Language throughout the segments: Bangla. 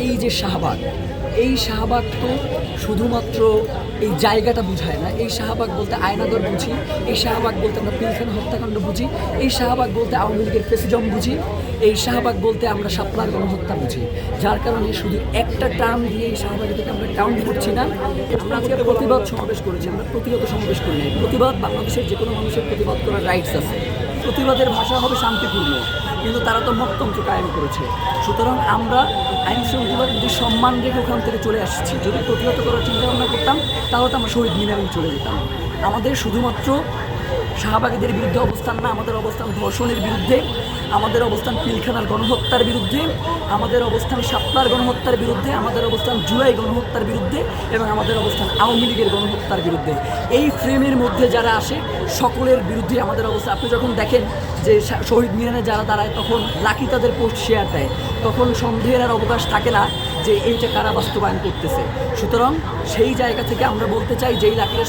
এই যে শাহবাগ, এই শাহবাগ তো শুধুমাত্র এই জায়গাটা বুঝায় না। এই শাহবাগ বলতে আয়নাগর বুঝি, এই শাহবাগ বলতে আমরা পিলখানা হত্যাকাণ্ড বুঝি, এই শাহবাগ বলতে আওয়ামী লীগের ফেসিজম বুঝি, এই শাহবাগ বলতে আমরা শাপলার গণহত্যা বুঝি। যার কারণে শুধু একটা টার্ম দিয়ে এই শাহবাগ থেকে আমরা কাউন্ট করছি না। আমরা আজকে প্রতিবাদ সমাবেশ করেছি, আমরা প্রতিহত সমাবেশ করি নাই। প্রতিবাদ, বাংলাদেশের যে কোনো মানুষের প্রতিবাদ করার রাইটস আছে। প্রতিবাদের ভাষা হবে শান্তিপূর্ণ, কিন্তু তারা তো মকতন্ত্র কায়েম করেছে। সুতরাং আমরা আইন শৃঙ্খলার যদি সম্মান রেখে ওখান থেকে চলে আসছি। যদি প্রতিহত করার চিন্তা ভাবনা করতাম তাহলে তো আমরা শহীদ মিনারেই চলে যেতাম। আমাদের শুধুমাত্র শাহবাগীদের বিরুদ্ধে অবস্থান না, আমাদের অবস্থান ধর্ষণের বিরুদ্ধে, আমাদের অবস্থান পিলখানার গণহত্যার বিরুদ্ধে, আমাদের অবস্থান শাপলার গণহত্যার বিরুদ্ধে, আমাদের অবস্থান জুলাই গণহত্যার বিরুদ্ধে এবং আমাদের অবস্থান আওয়ামী লীগের গণহত্যার বিরুদ্ধে। এই ফ্রেমের মধ্যে যারা আসে সকলের বিরুদ্ধে আমাদের অবস্থা। আপনি যখন দেখেন যে শহীদ মিনারে যারা দাঁড়ায় তখন লাকি তাদের পোস্ট শেয়ার দেয়, তখন সন্দেহের আর অবকাশ থাকে না যে এইটা কারা বাস্তবায়ন করতেছে। সুতরাং সেই জায়গা থেকে আমরা বলতে চাই যেই লাকিরা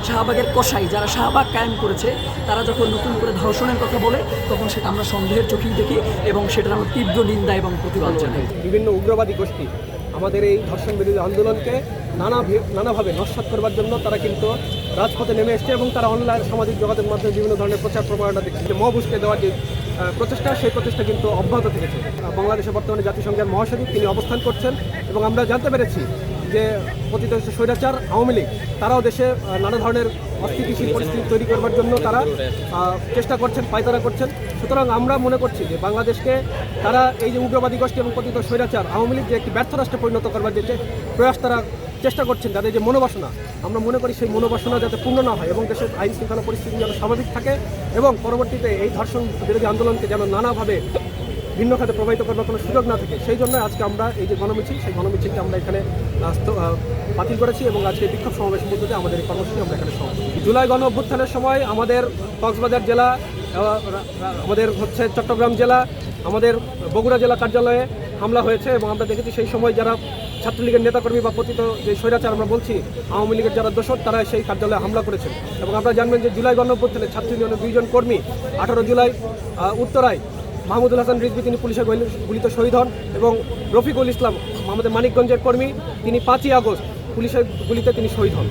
শাহবাগের কসাই যারা শাহবাগ কায়েম করেছে তারা যখন নতুন করে ধর্ষণের কথা বলে তখন সেটা আমরা সন্দেহের চোখেই দেখি এবং সেটার আমরা তীব্র নিন্দা এবং প্রতিবাদ জানাই। বিভিন্ন উগ্রবাদী গোষ্ঠী আমাদের এই ধর্ষণ বিরোধী আন্দোলনকে নানাভাবে নস্যাৎ করবার জন্য তারা কিন্তু রাজপথে নেমে এসছে এবং তারা অনলাইন সামাজিক যোগাযোগ মাধ্যমে বিভিন্ন ধরনের প্রচার প্রচারণা দেখছে। যে মব উস্কে দেওয়ার যে প্রচেষ্টা, সেই প্রচেষ্টা কিন্তু অব্যাহত থেকেছে। বাংলাদেশে বর্তমানে জাতিসংঘের মহাসচিব তিনি অবস্থান করছেন এবং আমরা জানতে পেরেছি যে পতিত স্বৈরাচার আওয়ামী লীগ তারাও দেশে নানা ধরনের অস্থিতিশীল পরিস্থিতি তৈরি করবার জন্য তারা চেষ্টা করছেন, পায়তারা করছেন। সুতরাং আমরা মনে করছি যে বাংলাদেশকে তারা এই যে উগ্রবাদী গোষ্ঠী এবং পতিত স্বৈরাচার আওয়ামী লীগ যে একটি ব্যর্থ রাষ্ট্রে পরিণত করবার যে প্রয়াস তারা চেষ্টা করছেন, তাদের যে মনোবাসনা, আমরা মনে করি সেই মনোবাসনা যাতে পূর্ণ না হয় এবং দেশের আইন শৃঙ্খলা পরিস্থিতি যেন স্বাভাবিক থাকে এবং পরবর্তীতে এই ধর্ষণ বিরোধী আন্দোলনকে যেন নানাভাবে ভিন্ন খাতে প্রভাবিত করবার কোনো সুযোগ না থাকে, সেই জন্য আজকে আমরা এই যে গণমিছিল, সেই গণমিছিলটা আমরা এখানে বাতিল করেছি এবং আজকে বিক্ষোভ সমাবেশের মধ্যে আমাদের এই কর্মসূচি আমরা এখানে জুলাই গণ অভ্যুত্থানের সময় আমাদের কক্সবাজার জেলা, আমাদের চট্টগ্রাম জেলা, আমাদের বগুড়া জেলা কার্যালয়ে হামলা হয়েছে এবং আমরা দেখেছি সেই সময় যারা ছাত্রলীগের নেতাকর্মী বা পতিত যে স্বৈরাচার আমরা বলছি আওয়ামী লীগের যারা দোষর তারা সেই কার্যালয়ে হামলা করেছেন। এবং আপনারা জানবেন যে জুলাই গণ অভ্যুত্থানে ছাত্র ইউনিয়নের 2 জন কর্মী 18 জুলাই উত্তরায় মাহমুদুল হাসান রিজভী তিনি পুলিশের গুলিতে শহীদ হন এবং রফিকুল ইসলাম আমাদের মানিকগঞ্জের কর্মী তিনি 5ই আগস্ট পুলিশের গুলিতে তিনি শহীদ হন।